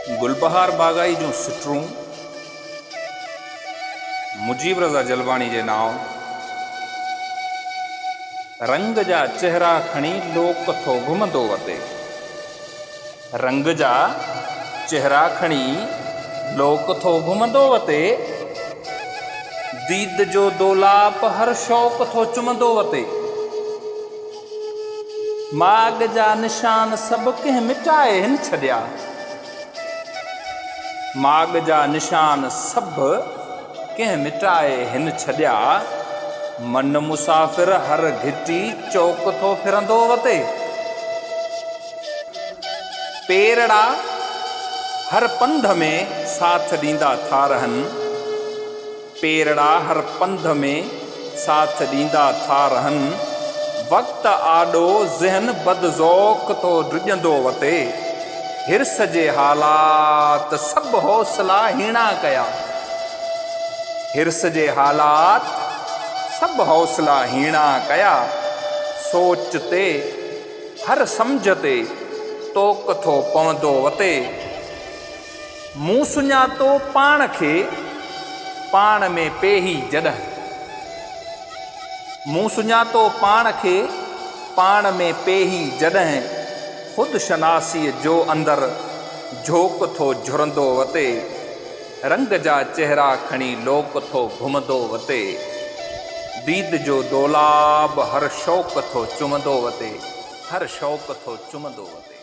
गुलबहार बागाई जूं सिटरूं मुजीब रज़ा जलवाणी जे नाव रंग जा चेहरा खणी लोक थो घुमंदो वते। रंग जा चेहरा खणी लोक थो घुमंदो वते। दीद जो दोलाप हर शौक़ थो चुमंदो वते। माग जा निशान सभु कंहिं मिटाए हिन छॾिया। माग जा निशान सभु कंहिं मिटाए हिन छॾिया। मन मुसाफ़िर हर घिटी चौक थो फिरंदो वते। पेरड़ा हर पंध में साथ ॾींदा था रहनि। पेरड़ा हर पंध में साथ ॾींदा था रहनि। वक़्त आॾो ज़हन बदज़ौक़ थो ड्रिॼंदो वते। हिर्स जे हालात सभु हौसला हीणा कया। हिर्स जे हालात सभु हौसला हीणा कया। सोच ते हर सम्झ ते तोक थो पवंदो वते। मूं सुञातो पाण खे पाण में पेही जॾहिं। मूं सुञातो पाण खे पाण में पेही जॾहिं। ख़ुदि शनासीअ जो अंदरि झोक थो झुरंदो वते। रंग जा चेहरा खणी लोक थो घुमंदो वते। दीद जो दोलाब हर शौक़ थो चुमंदो वते। हर शौक़ थो चुमंदो वते।